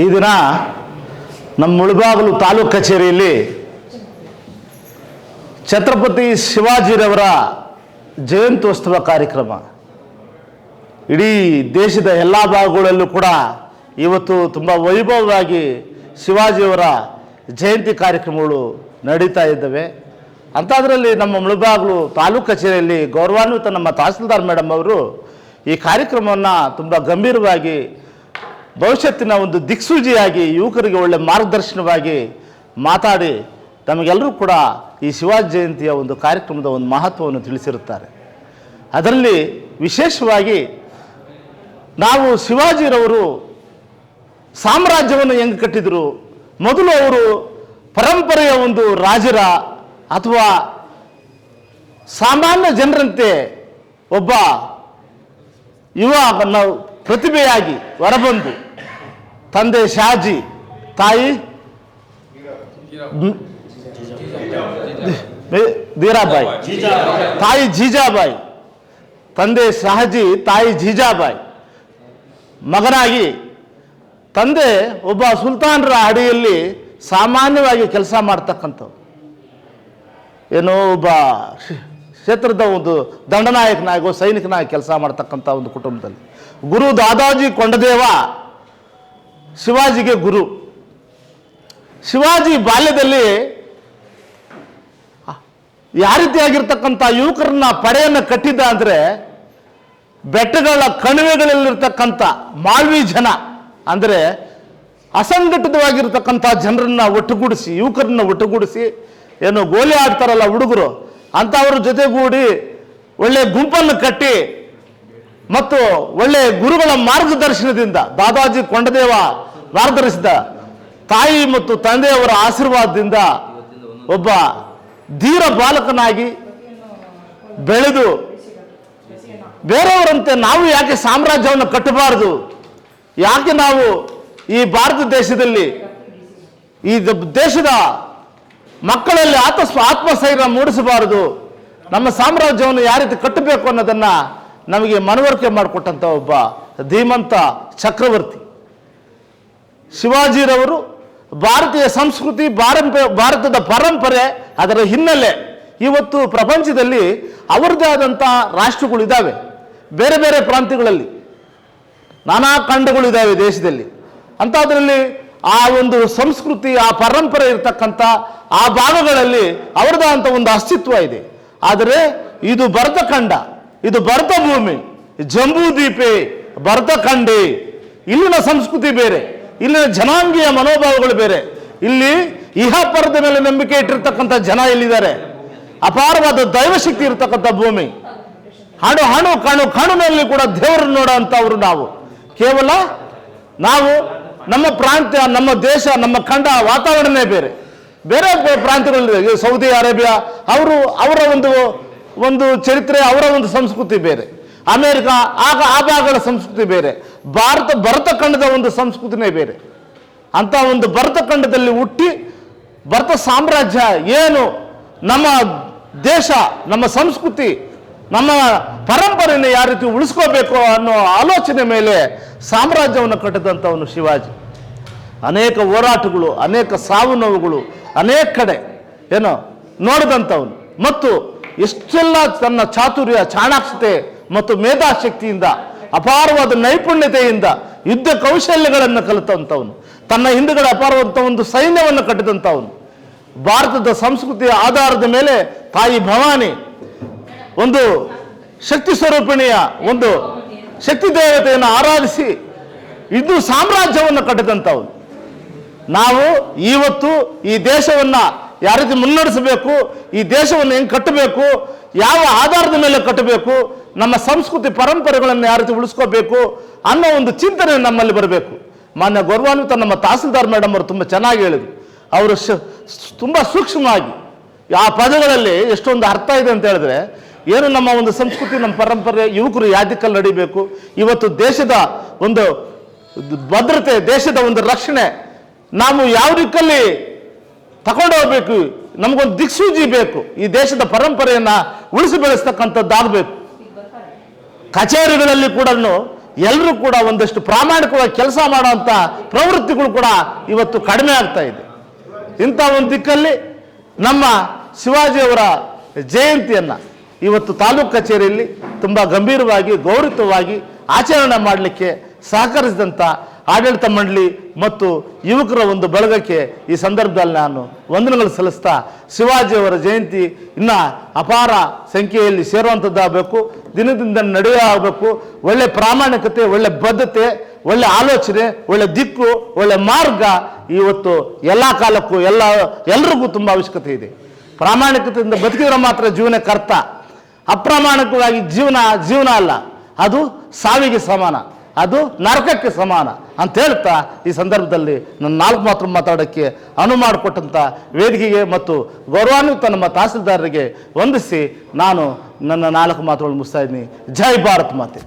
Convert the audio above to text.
ಈ ದಿನ ನಮ್ಮ ಮುಳಬಾಗಿಲು ತಾಲೂಕು ಕಚೇರಿಯಲ್ಲಿ ಛತ್ರಪತಿ ಶಿವಾಜಿರವರ ಜಯಂತ್ಯೋತ್ಸವ ಕಾರ್ಯಕ್ರಮ ಇಡೀ ದೇಶದ ಎಲ್ಲ ಭಾಗಗಳಲ್ಲೂ ಕೂಡ ಇವತ್ತು ತುಂಬ ವೈಭವವಾಗಿ ಶಿವಾಜಿಯವರ ಜಯಂತಿ ಕಾರ್ಯಕ್ರಮಗಳು ನಡೀತಾ ಇದ್ದಾವೆ. ಅಂಥದ್ರಲ್ಲಿ ನಮ್ಮ ಮುಳಬಾಗಿಲು ತಾಲೂಕು ಕಚೇರಿಯಲ್ಲಿ ಗೌರವಾನ್ವಿತ ನಮ್ಮ ತಹಸೀಲ್ದಾರ್ ಮೇಡಮ್ ಅವರು ಈ ಕಾರ್ಯಕ್ರಮವನ್ನು ತುಂಬ ಗಂಭೀರವಾಗಿ ಭವಿಷ್ಯತ್ತಿನ ಒಂದು ದಿಕ್ಸೂಚಿಯಾಗಿ ಯುವಕರಿಗೆ ಒಳ್ಳೆ ಮಾರ್ಗದರ್ಶನವಾಗಿ ಮಾತಾಡಿ ತಮಗೆಲ್ಲರೂ ಕೂಡ ಈ ಶಿವಾಜಿ ಜಯಂತಿಯ ಒಂದು ಕಾರ್ಯಕ್ರಮದ ಒಂದು ಮಹತ್ವವನ್ನು ತಿಳಿಸಿರುತ್ತಾರೆ. ಅದರಲ್ಲಿ ವಿಶೇಷವಾಗಿ ನಾವು ಶಿವಾಜಿರವರು ಸಾಮ್ರಾಜ್ಯವನ್ನು ಹೆಂಗೆ ಕಟ್ಟಿದರು, ಮೊದಲು ಅವರು ಪರಂಪರೆಯ ಒಂದು ರಾಜರ ಅಥವಾ ಸಾಮಾನ್ಯ ಜನರಂತೆ ಒಬ್ಬ ಯುವ ಪ್ರತಿಭೆಯಾಗಿ ಹೊರಬಂದು ತಂದೆ ಶಾಜಿ, ತಾಯಿ ಧೀರಾಬಾಯಿ, ತಾಯಿ ಜೀಜಾಬಾಯಿ, ತಂದೆ ಶಹಾಜಿ, ತಾಯಿ ಜೀಜಾಬಾಯಿ ಮಗನಾಗಿ ತಂದೆ ಒಬ್ಬ ಸುಲ್ತಾನರ ಅಡಿಯಲ್ಲಿ ಸಾಮಾನ್ಯವಾಗಿ ಕೆಲಸ ಮಾಡ್ತಕ್ಕಂಥವ್ರು, ಏನೋ ಒಬ್ಬ ಕ್ಷೇತ್ರದ ಒಂದು ದಂಡನಾಯಕನಾಗಿ ಸೈನಿಕನಾಗಿ ಕೆಲಸ ಮಾಡ್ತಕ್ಕಂಥ ಒಂದು ಕುಟುಂಬದಲ್ಲಿ ಗುರು ದಾದಾಜಿ ಕೊಂಡದೇವ ಶಿವಾಜಿಗೆ ಗುರು. ಶಿವಾಜಿ ಬಾಲ್ಯದಲ್ಲಿ ಯಾವ ರೀತಿಯಾಗಿರ್ತಕ್ಕಂಥ ಯುವಕರನ್ನ ಪಡೆಯನ್ನು ಕಟ್ಟಿದ್ದ ಅಂದರೆ ಬೆಟ್ಟಗಳ ಕಣಿವೆಗಳಲ್ಲಿರ್ತಕ್ಕಂಥ ಮಾಳ್ವಿ ಜನ ಅಂದರೆ ಅಸಂಘಟಿತವಾಗಿರ್ತಕ್ಕಂಥ ಜನರನ್ನ ಒಟ್ಟುಗೂಡಿಸಿ, ಯುವಕರನ್ನ ಒಟ್ಟುಗೂಡಿಸಿ, ಏನು ಗೋಲಿ ಆಡ್ತಾರಲ್ಲ ಹುಡುಗರು ಅಂಥವ್ರ ಜೊತೆಗೂಡಿ ಒಳ್ಳೆ ಗುಂಪನ್ನು ಕಟ್ಟಿ ಮತ್ತು ಒಳ್ಳೆ ಗುರುಗಳ ಮಾರ್ಗದರ್ಶನದಿಂದ ದಾದಾಜಿ ಕೊಂಡದೇವ ಮಾರ್ಗದರ್ಶಿಸಿದ ತಾಯಿ ಮತ್ತು ತಂದೆಯವರ ಆಶೀರ್ವಾದದಿಂದ ಒಬ್ಬ ಧೀರ ಬಾಲಕನಾಗಿ ಬೆಳೆದು ಬೇರೆಯವರಂತೆ ನಾವು ಯಾಕೆ ಸಾಮ್ರಾಜ್ಯವನ್ನು ಕಟ್ಟಬಾರದು, ಯಾಕೆ ನಾವು ಈ ಭಾರತ ದೇಶದಲ್ಲಿ ಈ ದೇಶದ ಮಕ್ಕಳಲ್ಲಿ ಆತ್ಮಸ್ಥೈರ್ಯ ಮೂಡಿಸಬಾರದು, ನಮ್ಮ ಸಾಮ್ರಾಜ್ಯವನ್ನು ಯಾವ ರೀತಿ ಕಟ್ಟಬೇಕು ಅನ್ನೋದನ್ನು ನಮಗೆ ಮನವರಿಕೆ ಮಾಡಿಕೊಟ್ಟಂಥ ಒಬ್ಬ ಧೀಮಂತ ಚಕ್ರವರ್ತಿ ಶಿವಾಜಿರವರು. ಭಾರತೀಯ ಸಂಸ್ಕೃತಿ, ಭಾರತದ ಪರಂಪರೆ, ಅದರ ಹಿನ್ನೆಲೆ ಇವತ್ತು ಪ್ರಪಂಚದಲ್ಲಿ ಅವರದೇ ಆದಂಥ ರಾಷ್ಟ್ರಗಳಿದ್ದಾವೆ, ಬೇರೆ ಬೇರೆ ಪ್ರಾಂತ್ಯಗಳಲ್ಲಿ ನಾನಾ ಖಂಡಗಳಿದ್ದಾವೆ ದೇಶದಲ್ಲಿ. ಅಂಥದ್ರಲ್ಲಿ ಆ ಒಂದು ಸಂಸ್ಕೃತಿ, ಆ ಪರಂಪರೆ ಇರ್ತಕ್ಕಂಥ ಆ ಭಾಗಗಳಲ್ಲಿ ಅವರದಾದಂಥ ಒಂದು ಅಸ್ತಿತ್ವ ಇದೆ. ಆದರೆ ಇದು ಭರತಖಂಡ, ಇದು ಭರತ ಭೂಮಿ, ಜಂಬೂ ದ್ವೀಪೆ, ಭರತಖಂಡೆ. ಇಲ್ಲಿನ ಸಂಸ್ಕೃತಿ ಬೇರೆ, ಇಲ್ಲಿನ ಜನಾಂಗೀಯ ಮನೋಭಾವಗಳು ಬೇರೆ. ಇಲ್ಲಿ ಇಹಪರದ ಮೇಲೆ ನಂಬಿಕೆ ಇಟ್ಟಿರ್ತಕ್ಕಂಥ ಜನ ಎಲ್ಲಿದ್ದಾರೆ, ಅಪಾರವಾದ ದೈವಶಕ್ತಿ ಇರ್ತಕ್ಕಂಥ ಭೂಮಿ. ಹಣು ಹಣು ಕಣು ಕಣುನಲ್ಲಿ ಕೂಡ ದೇವರನ್ನು ನೋಡೋಂಥವ್ರು ನಾವು. ಕೇವಲ ನಾವು ನಮ್ಮ ಪ್ರಾಂತ್ಯ, ನಮ್ಮ ದೇಶ, ನಮ್ಮ ಖಂಡ ವಾತಾವರಣನೇ ಬೇರೆ. ಬೇರೆ ಪ್ರಾಂತ್ಯಗಳಲ್ಲಿ ಸೌದಿ ಅರೇಬಿಯಾ ಅವರ ಒಂದು ಚರಿತ್ರೆ, ಅವರ ಒಂದು ಸಂಸ್ಕೃತಿ ಬೇರೆ. ಅಮೇರಿಕ ಆ ಭಾಗಗಳ ಸಂಸ್ಕೃತಿ ಬೇರೆ. ಭರತಖಂಡದ ಒಂದು ಸಂಸ್ಕೃತಿನೇ ಬೇರೆ. ಅಂತ ಒಂದು ಭರತಖಂಡದಲ್ಲಿ ಹುಟ್ಟಿ ಭರತ ಸಾಮ್ರಾಜ್ಯ ಏನು, ನಮ್ಮ ದೇಶ, ನಮ್ಮ ಸಂಸ್ಕೃತಿ, ನಮ್ಮ ಪರಂಪರೆಯನ್ನು ಯಾವ ರೀತಿ ಉಳಿಸ್ಕೋಬೇಕು ಅನ್ನೋ ಆಲೋಚನೆ ಮೇಲೆ ಸಾಮ್ರಾಜ್ಯವನ್ನು ಕಟ್ಟಿದಂಥವನು ಶಿವಾಜಿ. ಅನೇಕ ಹೋರಾಟಗಳು, ಅನೇಕ ಸಾವು ನೋವುಗಳು ಅನೇಕ ಕಡೆ ಏನೋ ನೋಡಿದಂಥವನು ಮತ್ತು ಎಷ್ಟೆಲ್ಲ ತನ್ನ ಚಾತುರ್ಯ, ಚಾಣಾಕ್ಷತೆ ಮತ್ತು ಮೇಧಾಶಕ್ತಿಯಿಂದ, ಅಪಾರವಾದ ನೈಪುಣ್ಯತೆಯಿಂದ ಯುದ್ಧ ಕೌಶಲ್ಯಗಳನ್ನು ಕಲಿತಂಥವನು, ತನ್ನ ಹಿಂದುಗಡೆ ಅಪಾರವಾದಂಥ ಒಂದು ಸೈನ್ಯವನ್ನು ಕಟ್ಟಿದಂಥವನು. ಭಾರತದ ಸಂಸ್ಕೃತಿಯ ಆಧಾರದ ಮೇಲೆ ತಾಯಿ ಭವಾನಿ ಒಂದು ಶಕ್ತಿ ಸ್ವರೂಪಿಣಿಯ ಒಂದು ಶಕ್ತಿ ದೇವತೆಯನ್ನು ಆರಾಧಿಸಿ ಇದು ಸಾಮ್ರಾಜ್ಯವನ್ನು ಕಟ್ಟಿದಂಥವನು. ನಾವು ಇವತ್ತು ಈ ದೇಶವನ್ನು ಯಾವ ರೀತಿ ಮುನ್ನಡೆಸಬೇಕು, ಈ ದೇಶವನ್ನು ಹೆಂಗೆ ಕಟ್ಟಬೇಕು, ಯಾವ ಆಧಾರದ ಮೇಲೆ ಕಟ್ಟಬೇಕು, ನಮ್ಮ ಸಂಸ್ಕೃತಿ ಪರಂಪರೆಗಳನ್ನು ಯಾವ ರೀತಿ ಉಳಿಸ್ಕೋಬೇಕು ಅನ್ನೋ ಒಂದು ಚಿಂತನೆ ನಮ್ಮಲ್ಲಿ ಬರಬೇಕು. ಮಾನ್ಯ ಗೌರವಾನ್ವಿತ ನಮ್ಮ ತಹಸೀಲ್ದಾರ್ ಮೇಡಮ್ ಅವರು ತುಂಬ ಚೆನ್ನಾಗಿ ಹೇಳಿದರು. ಅವರು ತುಂಬ ಸೂಕ್ಷ್ಮವಾಗಿ ಆ ಪದಗಳಲ್ಲಿ ಎಷ್ಟೊಂದು ಅರ್ಥ ಇದೆ ಅಂತ ಹೇಳಿದ್ರೆ, ಏನು ನಮ್ಮ ಒಂದು ಸಂಸ್ಕೃತಿ, ನಮ್ಮ ಪರಂಪರೆ, ಯುವಕರು ಯಾವ ದಿಕ್ಕಲ್ಲಿ ನಡಿಬೇಕು, ಇವತ್ತು ದೇಶದ ಒಂದು ಭದ್ರತೆ, ದೇಶದ ಒಂದು ರಕ್ಷಣೆ ನಾವು ಯಾವ ದಿಕ್ಕಲ್ಲಿ ತಗೊಂಡು ಹೋಗ್ಬೇಕು, ನಮಗೊಂದು ದಿಕ್ಸೂಚಿ ಬೇಕು, ಈ ದೇಶದ ಪರಂಪರೆಯನ್ನು ಉಳಿಸಿ ಬೆಳೆಸ್ತಕ್ಕಂಥದ್ದಾಗಬೇಕು. ಕಚೇರಿಗಳಲ್ಲಿ ಕೂಡ ಎಲ್ಲರೂ ಕೂಡ ಒಂದಷ್ಟು ಪ್ರಾಮಾಣಿಕವಾಗಿ ಕೆಲಸ ಮಾಡುವಂಥ ಪ್ರವೃತ್ತಿಗಳು ಕೂಡ ಇವತ್ತು ಕಡಿಮೆ ಆಗ್ತಾ ಇದೆ. ಇಂಥ ಒಂದು ದಿಕ್ಕಲ್ಲಿ ನಮ್ಮ ಶಿವಾಜಿಯವರ ಜಯಂತಿಯನ್ನು ಇವತ್ತು ತಾಲೂಕು ಕಚೇರಿಯಲ್ಲಿ ತುಂಬ ಗಂಭೀರವಾಗಿ ಗೌರವವಾಗಿ ಆಚರಣೆ ಮಾಡಲಿಕ್ಕೆ ಸಹಕರಿಸಿದಂಥ ಆಡಳಿತ ಮಂಡಳಿ ಮತ್ತು ಯುವಕರ ಒಂದು ಬಳಗಕ್ಕೆ ಈ ಸಂದರ್ಭದಲ್ಲಿ ನಾನು ವಂದನೆಗಳು ಸಲ್ಲಿಸ್ತಾ, ಶಿವಾಜಿಯವರ ಜಯಂತಿ ಇನ್ನು ಅಪಾರ ಸಂಖ್ಯೆಯಲ್ಲಿ ಸೇರುವಂಥದ್ದಾಗಬೇಕು, ದಿನದಿಂದ ನಡೆಯಬೇಕು. ಒಳ್ಳೆ ಪ್ರಾಮಾಣಿಕತೆ, ಒಳ್ಳೆ ಬದ್ಧತೆ, ಒಳ್ಳೆ ಆಲೋಚನೆ, ಒಳ್ಳೆ ದಿಕ್ಕು, ಒಳ್ಳೆ ಮಾರ್ಗ ಇವತ್ತು ಎಲ್ಲ ಕಾಲಕ್ಕೂ ಎಲ್ಲರಿಗೂ ತುಂಬ ಅವಶ್ಯಕತೆ ಇದೆ. ಪ್ರಾಮಾಣಿಕತೆಯಿಂದ ಬದುಕಿದ್ರೆ ಮಾತ್ರ ಜೀವನಕ್ಕೆ ಅರ್ಥ. ಅಪ್ರಾಮಾಣಿಕವಾಗಿ ಜೀವನ ಅಲ್ಲ, ಅದು ಸಾವಿಗೆ ಸಮಾನ, ಅದು ನರಕಕ್ಕೆ ಸಮಾನ ಅಂತ ಹೇಳ್ತಾ ಈ ಸಂದರ್ಭದಲ್ಲಿ ನನ್ನ 4 ಮಾತು ಮಾತಾಡೋಕ್ಕೆ ಅನುವು ಮಾಡಿಕೊಟ್ಟಂಥ ವೇದಿಕೆಗೆ ಮತ್ತು ಗೌರವಾನ್ವಿತ ನಮ್ಮ ತಹಸೀಲ್ದಾರರಿಗೆ ವಂದಿಸಿ ನಾನು ನನ್ನ 4 ಮಾತುಗಳು ಮುಗಿಸ್ತಾ ಇದ್ದೀನಿ. ಜೈ ಭಾರತ್ ಮಾತೆ.